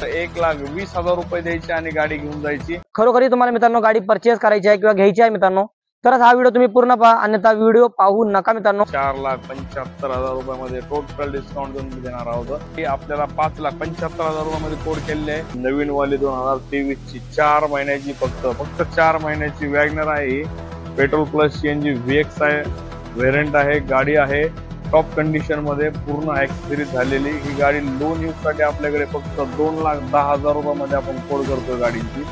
1,20,000 रुपये द्यायचे आणि गाडी घेऊन जायची। खरोखरी तुम्हाला मित्रांनो गाडी परचेस करायची आहे किंवा घ्यायची आहे मित्रांनो, तरच हा व्हिडिओ तुम्ही पूर्ण पहा, अन्यथा व्हिडिओ पाहू नका मित्रांनो। 4,75,000 रुपयामध्ये टोटल डिस्काउंट देऊन देणार आहोत। ही आपल्याला 5,75,000 रुपयामध्ये कोड केलेली आहे। नवीन वाली 2023 ची 4 महिन्याची फक्त 4 महिन्याची वॅगनर आहे। पेट्रोल प्लस सीएनजी VX आहे, व्हेरियंट आहे, गाडी आहे टॉप कंडिशन मध्ये, पूर्ण ऍक्सेसरीज झालेली। ही गाडी लोन यूज साठी आपल्याकडे फक्त 2,10,000 रुपयामध्ये आपण कोड करतोय गाडीची।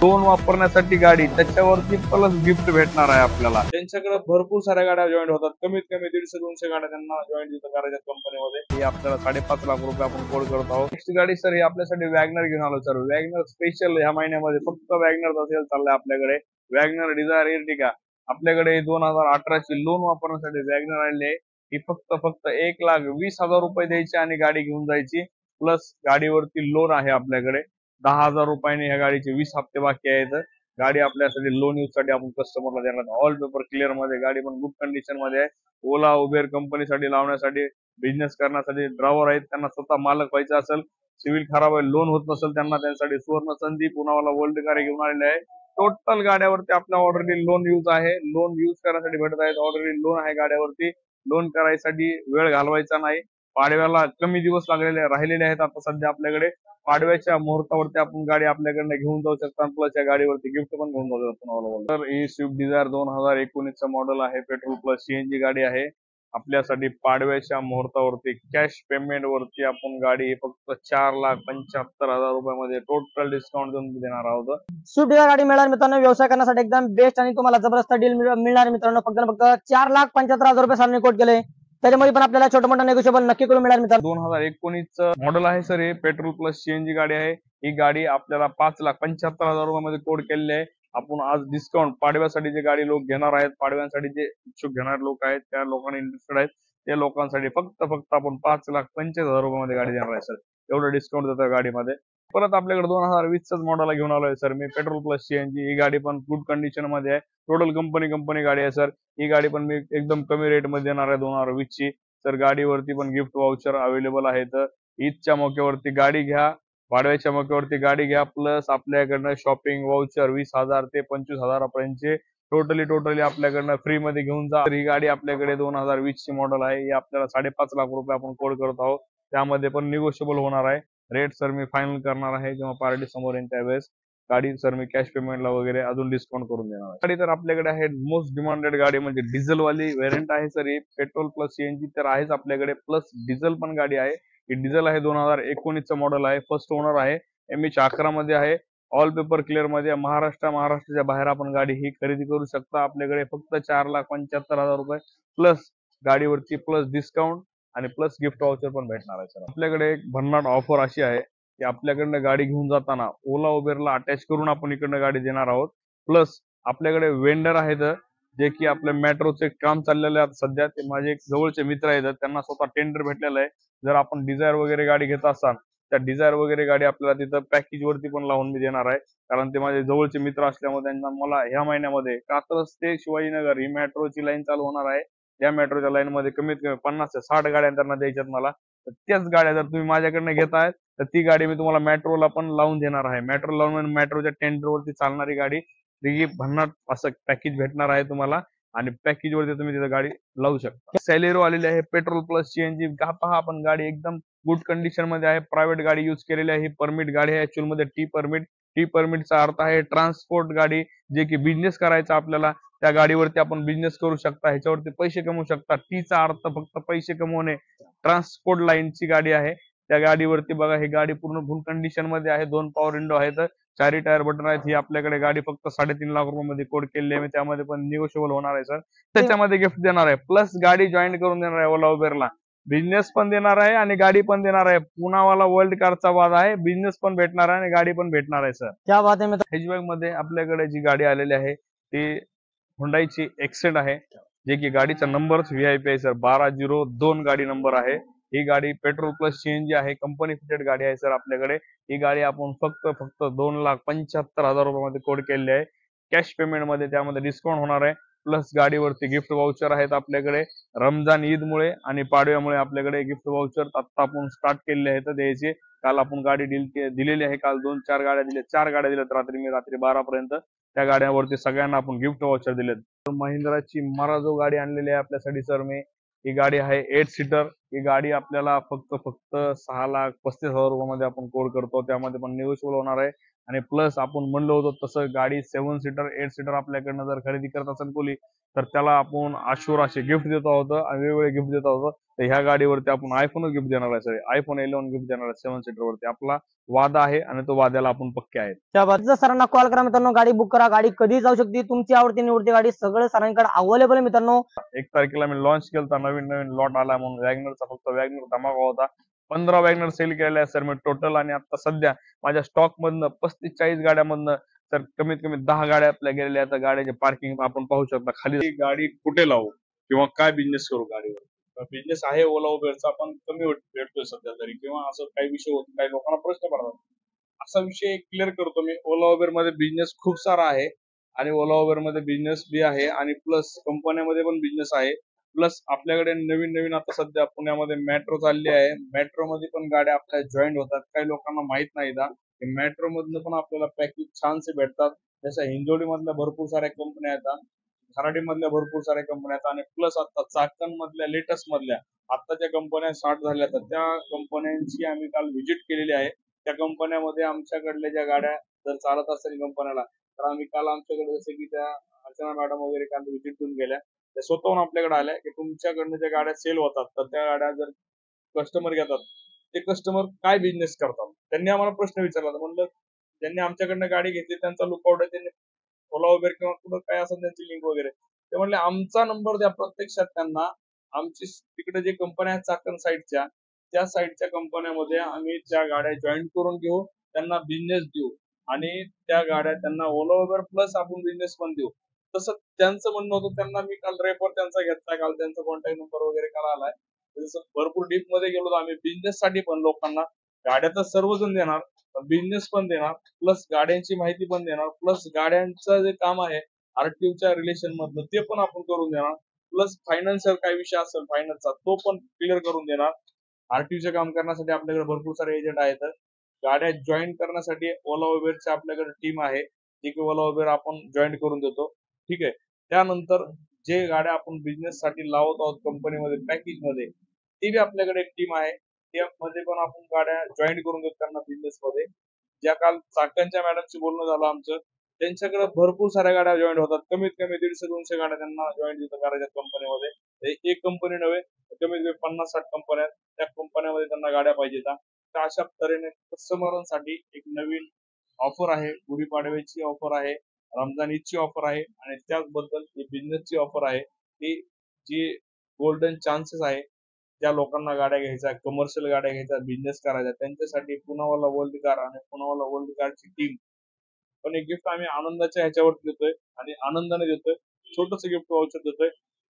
लोन वापरण्यासाठी गाडी, त्याच्यावरती प्लस गिफ्ट भेटणार आहे आपल्याला। त्यांच्याकडे भरपूर साऱ्या गाड्या जॉईन होतात, कमीत कमी 150-200 गाड्या त्यांना जॉईन तिथं करायच्या कंपनीमध्ये। ही आपल्याला 5.5 लाख रुपये आपण कोड करत आहोत। नेक्स्ट गाडी सर ही आपल्यासाठी वॅगनर घेऊन आलो सर। वॅगनर स्पेशल ह्या महिन्यामध्ये फक्त वॅगनर सेल चाललाय आपल्याकडे। वॅगनर डिझायर एर्टिगा आपल्याकडे 2018 ची लोन वापरण्यासाठी वॅगनर आलेली आहे। ही फक्त 1,20,000 रुपये द्यायची आणि गाडी घेऊन जायची, प्लस गाडीवरती लोन आहे आपल्याकडे 10,000 रुपयांनी। ह्या गाडीचे 20 हप्ते बाकी आहेत। गाडी आपल्यासाठी लोन यूज साठी आपण कस्टमरला देणार। ऑल पेपर क्लिअर मध्ये, गाडी पण गुड कंडिशन मध्ये आहे। ओला उबेर कंपनीसाठी लावण्यासाठी, बिझनेस करण्यासाठी ड्रायव्हर आहेत, त्यांना स्वतः मालक व्हायचं असेल, सिव्हिल खराब आहे, लोन होत नसेल त्यांना, त्यांच्यासाठी सुवर्ण संधी पुण्यावाला वर्ल्ड कार घेऊन आलेले आहे। टोटल गाड्यावरती आपल्या ऑलरेडी लोन यूज आहे, लोन यूज करण्यासाठी भेटत आहेत। ऑलरेडी लोन आहे गाड्यावरती, लोन करायसाठी वेळ घालवायचा नाही। पाडव्याला कमी दिवस राहिलेले आहेत आता सध्या आपल्याकडे। पाडव्याच्या मुहूर्तावरती आपण गाडी आपल्याकडे घेऊन जाऊ शकता, प्लस या गाडीवरती गिफ्ट पण घेऊन जाऊ शकतो। तर ही स्विफ्ट डिझायर 2019 मॉडेल आहे, पेट्रोल प्लस सीएनजी गाडी आहे। आपल्यासाठी पाडव्याच्या मुहूर्तावरती कॅश पेमेंट वरती आपण गाडी फक्त 4,75,000 रुपयामध्ये टोटल डिस्काउंट देऊन देणार आहोत। स्विफ्ट डिझायर गाडी मिळणार मित्रांनो व्यवसाय करण्यासाठी एकदम बेस्ट आणि तुम्हाला जबरदस्त डील मिळणार मित्रांनो। फक्त 4,75,000 रुपये सामने कोट केले, त्याच्यामध्ये पण आपल्याला छोटं मोठं नेगोशिएबल नक्की करून मिळणार मित्रांनो। 2019 मॉडेल आहे सर, हे पेट्रोल प्लस सीएनजी गाडी आहे। ही गाडी आपल्याला 5,75,000 रुपयामध्ये कोड केलेली आहे। आपण आज डिस्काउंट पाडव्यासाठी जे गाडी लोक घेणार आहेत, पाडव्यासाठी जे इच्छुक घेणारे लोक आहेत, त्या लोकांना इंटरेस्टेड आहेत, त्या लोकांसाठी फक्त आपण 5,45,000 रुपयामध्ये गाडी देणार आहे सर। एवढं डिस्काउंट देतोय गाडीमध्ये। परत आपल्याकडे 2020 मॉडेल घेऊन आलोय सर मी, पेट्रोल प्लस सीएनजी। ही गाडी पण गुड कंडिशन मध्ये आहे, टोटल कंपनी गाडी आहे सर। ही गाडी पण मी एकदम कमी रेट मध्ये देणार आहे 2020 ची सर। गाडीवरती पण गिफ्ट वाउचर अवेलेबल आहेत। ईदच्या मौक्यावरती गाडी घ्या, पाडव्याच्या मौक्यावरती गाडी घ्या, प्लस आपल्याकडनं शॉपिंग वाउचर 20,000 ते 25,000 पर्यंतचे टोटली आपल्याकडनं फ्री मध्ये घेऊन जा। ही गाडी आपल्याकडे 2020 ची मॉडेल आहे। ही आपल्याला 5.5 लाख रुपये आपण कोड करत आहोत, त्यामध्ये पण निगोशिएबल होणार आहे। रेट सर मी फायनल करणार आहे जेव्हा पार्टी समोर येईल त्यावेळेस। गाडी सर मी कॅश पेमेंटला वगैरे अजून डिस्काउंट करून देणार आहे। गाडी तर आपल्याकडे आहे मोस्ट डिमांडेड गाडी म्हणजे डिझेल वाली व्हेरियंट आहे सर ही। पेट्रोल प्लस सीएनजी तर आहेच आपल्याकडे, प्लस डिझेल पण गाडी आहे। ही डिझेल आहे, 2019 मॉडेल आहे, फर्स्ट ओनर आहे, MH11 मध्ये आहे, ऑल पेपर क्लिअर मध्ये। महाराष्ट्राच्या बाहेर आपण गाडी ही खरेदी करू शकता। आपल्याकडे फक्त 4,75,000 रुपये प्लस गाडीवरती प्लस डिस्काउंट आणि प्लस गिफ्ट वाउचर पण भेटणार आहे सर। आपल्याकडे एक भन्नाट ऑफर अशी आहे की आपल्याकडनं गाडी घेऊन जाताना ओला उबेरला अटॅच करून आपण इकडनं गाडी देणार आहोत। प्लस आपल्याकडे वेंडर आहेत जे की आपल्या मेट्रोचे काम चाललेले आहेत सध्या, ते माझे एक जवळचे मित्र आहेत, त्यांना स्वतः टेंडर भेटलेलं आहे। जर आपण डिझायर वगैरे गाडी घेत असाल, त्या डिझायर वगैरे गाडी आपल्याला तिथं पॅकेज वरती पण लावून मी देणार आहे, कारण ते माझे जवळचे मित्र असल्यामुळे त्यांना मला ह्या महिन्यामध्ये कात्रज ते शिवाजीनगर ही मेट्रोची लाईन चालू होणार आहे। त्या मेट्रोच्या लाईन मध्ये कमीत कमी 50 ते 60 गाड्या त्यांना द्यायच्यात मला। तर त्याच गाड्या जर तुम्ही माझ्याकडनं घेताय तर ती गाडी मी तुम्हाला मेट्रोला पण लावून देणार आहे। मेट्रो लावून मेट्रोच्या टेंडर वरती चालणारी गाडी, ती भन्नाट असं पॅकेज भेटणार आहे तुम्हाला आणि पॅकेज वरती तुम्ही तिथे गाडी लावू शकता। सेलेरो आलेली आहे पेट्रोल प्लस सीएनजी। पहा आपण गाडी एकदम गुड कंडिशन मध्ये आहे, प्रायव्हेट गाडी यूज केलेली आहे। ही परमिट गाडी आहे, ऍक्च्युअल मध्ये टी परमिटचा अर्थ आहे ट्रान्सपोर्ट गाडी, जे की बिझनेस करायचा आपल्याला, त्या गाडीवरती आपण बिझनेस करू शकता, ह्याच्यावरती पैसे कमवू शकता। टीचा अर्थ फक्त पैसे कमवणे, ट्रान्सपोर्ट लाईनची गाडी आहे। त्या गाडीवरती बघा ही गाडी पूर्ण फुल कंडिशन मध्ये आहे, 2 पॉवर विंडो आहेत, 4 टायर बटन आहेत। ही आपल्याकडे गाडी फक्त 3.5 लाख रुपयामध्ये कोड केलेली आहे, त्यामध्ये पण निगोशिएबल होणार आहे सर। त्याच्यामध्ये गिफ्ट देणार आहे, प्लस गाडी जॉईन करून देणार आहे ओला उबेरला, बिझनेस पण देणार आहे आणि गाडी पण देणार आहे। पुण्यावाला वर्ल्ड कारचा वाद आहे, बिझनेस पण भेटणार आहे आणि गाडी पण भेटणार आहे सर। क्या बात आहे हॅचबॅक मध्ये आपल्याकडे जी गाडी आलेली आहे ती हुंडाईची एक्सेंट आहे, जे की गाडीचा नंबरच VIP आहे सर, 1202 गाडी नंबर आहे। ही गाडी पेट्रोल प्लस सीएनजी आहे, कंपनी फिटेड गाडी आहे सर आपल्याकडे। ही गाडी आपण फक्त 2,75,000 रुपयामध्ये कोड केलेली आहे, कॅश पेमेंट मध्ये, त्यामध्ये डिस्काउंट होणार आहे, प्लस गाडीवरती गिफ्ट वाउचर आहेत आपल्याकडे. रमजान ईदमुळे आणि पाडव्यामुळे आपल्याकडे गिफ्ट वाउचर आता आपण स्टार्ट केलेले आहेत द्यायचे. काल आपण गाडी दिलेली आहे. काल 2-4 गाड्या दिल्या, 4 गाड्या दिल्यात रात्री 12 पर्यंत. त्या गाड्यावरती सगळ्यांना आपण गिफ्ट वाउचर दिलेत. महिंद्राची मराजो गाडी आणलेली आहे आपल्यासाठी सर मी. ही गाडी आहे 8 सीटर. ही गाडी आपल्याला फक्त 6,35,000 रुपयामध्ये आपण कोड करतो. त्यामध्ये पण निगोशिएबल होणार आहे. आणि प्लस आपण म्हणलो होतो तसं गाडी 7 सीटर 8 सीटर आपल्याकडनं जर खरेदी करत असेल कोणी तर त्याला आपण आशुर असे गिफ्ट देत आहोत आणि वेगवेगळे गिफ्ट देत आहोत. तर ह्या गाडीवरती आपण आयफोन गिफ्ट देणार आहे सर. आयफोन 11 गिफ्ट देणार आहे 7 सीटर वरती. आपला वादा आहे आणि तो वाद्याला आपण पक्के आहेत. त्या सरांना कॉल करा मित्रांनो, गाडी बुक करा. गाडी कधी जाऊ शकते, तुमची आवडती निवडती गाडी सगळं सरांकडे अवेलेबल आहे मित्रांनो. 1 तारखेला मी लॉन्च केलता नवीन लॉट आला म्हणून वॅगनरचा. फक्त वॅगनर धमाका होता. 15 वॅगनर सेल केलेल्या आहे सर मी टोटल. आणि आता सध्या माझ्या स्टॉक मधनं 35-40 गाड्यामधनं तर कमीत कमी 10 गाड्या आपल्या गेलेल्या आहेत. गाड्याचे पार्किंग आपण पाहू शकता खाली. गाडी कुठे लावू किंवा काय बिझनेस करू गाडीवर. बिझनेस आहे ओला उबेरचा पण कमी भेटतोय सध्या तरी, किंवा असं काही विषय होतो, काही लोकांना प्रश्न पडतात. असा विषय क्लिअर करतो मी. ओला उबेर मध्ये बिझनेस खूप सारा आहे आणि ओला उबेर मध्ये बिझनेस बी आहे आणि प्लस कंपन्यामध्ये पण बिझनेस आहे. प्लस आपल्याकडे नवीन आता सध्या पुण्यामध्ये मेट्रो चालली आहे. मेट्रो मध्ये पण गाड्या आपल्या जॉईन होतात. काही लोकांना माहित नाही ना, मेट्रो मधनं पण आपल्याला पॅकेज छानसे भेटतात. जसं हिंजवडी मधल्या भरपूर साऱ्या कंपन्या येतात, खराडी मधल्या भरपूर साऱ्या कंपन्या आहेत आणि प्लस आता चाकण मधल्या लेटेस्ट मधल्या आता ज्या कंपन्या स्टार्ट झाल्या तर त्या कंपन्यांची आम्ही काल व्हिजिट केलेली आहे. त्या कंपन्यामध्ये आमच्याकडल्या ज्या गाड्या जर चालत असेल कंपन्याला तर आम्ही काल आमच्याकडे जसे की त्या अर्चना मॅडम वगैरे काल व्हिजिट देऊन गेल्या. त्या स्वतःहून आपल्याकडे आल्या की तुमच्याकडनं ज्या गाड्या सेल होतात तर त्या गाड्या जर कस्टमर घेतात ते कस्टमर काय बिझनेस करतात. त्यांनी आम्हाला प्रश्न विचारला. म्हणलं ज्यांनी आमच्याकडनं गाडी घेतली त्यांचा लुकआउट आहे, त्यांनी ओला उबेर किंवा कुठं काय असेल त्यांची लिंक वगैरे. ते म्हणले आमचा नंबर द्या प्रत्यक्षात त्यांना. आमची तिकडे जे कंपन्या आहेत चाकण साईडच्या त्या साईडच्या कंपन्यामध्ये आम्ही त्या गाड्या जॉईन करून घेऊ, त्यांना बिझनेस देऊ आणि त्या गाड्या त्यांना ओला उबेर प्लस आपण बिझनेस पण देऊ. तसं त्यांचं म्हणणं होतं. त्यांना मी काल रेफर त्यांचा घेतला. काल त्यांचा कॉन्टॅक्ट नंबर वगैरे काल आलाय. जसं भरपूर डीप मध्ये गेलो आम्ही बिझनेस साठी पण लोकांना गाड्या तर सर्वजण देणार, बिझनेस पण देणार, प्लस गाड्यांची माहिती पण देणार, प्लस गाड्यांचं जे काम आहे आरटीओच्या रिलेशन मधलं ते पण आपण करून देणार, प्लस फायनान्शियल काय विषय असेल फायनान्सचा तो पण क्लिअर करून देणार. आरटीओचे काम करण्यासाठी आपल्याकडे भरपूर सारे एजंट आहेत. गाड्या जॉईन करण्यासाठी ओला उबेरची आपल्याकडे टीम आहे जी की ओला उबेर आपण जॉईन करून देतो. ठीक आहे. त्यानंतर जे गाड्या आपण बिझनेस साठी लावत आहोत कंपनीमध्ये पॅकेज मध्ये ती बी आपल्याकडे एक टीम आहे. त्यामध्ये पण आपण गाड्या जॉईन करून देतो त्यांना बिझनेस मध्ये. ज्या काल चाकणच्या मॅडमशी बोलणं झालं आमचं, त्यांच्याकडे भरपूर साऱ्या गाड्या जॉईन होतात. कमीत कमी 150-200 गाड्या त्यांना जॉईन करायच्या कंपनीमध्ये. एक कंपनी नव्हे, कमीत कमी 50-60 कंपन्या त्या कंपन्यामध्ये त्यांना गाड्या पाहिजेत. तर अशा तऱ्हेने कस्टमरांसाठी एक नवीन ऑफर आहे. गुढीपाडव्याची ऑफर आहे, रमजान ईदची ऑफर आहे आणि त्याचबद्दल बिझनेसची ऑफर आहे. ती जी गोल्डन चान्सेस आहे ज्या लोकांना गाड्या घ्यायच्या, कमर्शियल गाड्या घ्यायच्या, बिझनेस करायचा त्यांच्यासाठी पुनावाला वर्ल्ड कार आणि पुनावाला वर्ल्ड कारची टीम पण एक गिफ्ट आम्ही आनंदाच्या ह्याच्यावरती देतोय आणि आनंदाने देतोय. छोटस गिफ्ट वाउचर देतोय.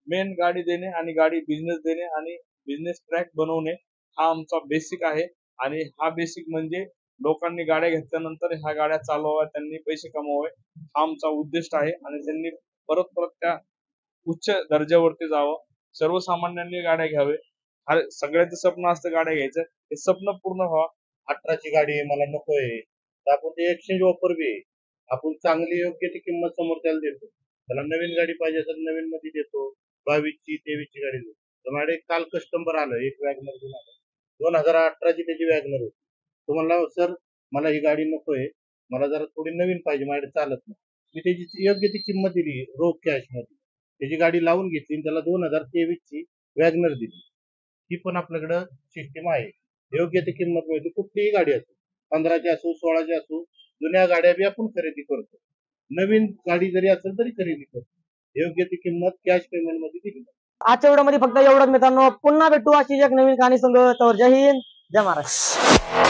मेन गाडी देणे आणि गाडी बिझनेस देणे आणि बिझनेस ट्रॅक बनवणे हा आमचा बेसिक आहे. आणि हा बेसिक म्हणजे लोकांनी गाड्या घेतल्यानंतर ह्या गाड्या चालवाव्या, त्यांनी पैसे कमवावे हा आमचा उद्दिष्ट आहे. आणि त्यांनी परत त्या उच्च दर्जावरती जावं, सर्वसामान्यांनी गाड्या घ्यावे. हा सगळ्यांचं स्वप्न असतं गाड्या घ्यायचं. हे स्वप्न पूर्ण व्हावं. 18ची गाडी आहे मला नकोय तर आपण ते एक्सचेंज ऑफर बी आहे. आपण चांगली योग्य ती किंमत समोरच्याला देतो. त्याला नवीन गाडी पाहिजे असेल नवीन मध्ये देतो. 22ची 23ची गाडी देतो. तर माझ्याकडे काल कस्टमर आलं एक वॅगनर घेऊन आलं. 2018ची त्याची वॅगनर होती. तो म्हणला सर मला ही गाडी नकोय, मला जरा थोडी नवीन पाहिजे, माझ्याकडे चालत नाही. मी त्याची योग्य ती किंमत दिली रोख कॅश मध्ये. त्याची गाडी लावून घेतली आणि त्याला 2023ची वॅगनर दिली. ही पण आपल्याकडं सिस्टीम आहे. योग्य ती किंमत मिळते. कुठलीही गाडी असो, 15ची असो 16ची असो, जुन्या गाड्या बी आपण खरेदी करतो. नवीन गाडी जरी असेल तरी खरेदी करतो. योग्य ती किंमत कॅश पेमेंट मध्ये दिली. आजच्या व्हिडिओ मध्ये फक्त एवढंच मित्रांनो. पुन्हा भेटू अशी एक नवीन कहाणी संग. तर जय हिंद, जय महाराष्ट्र.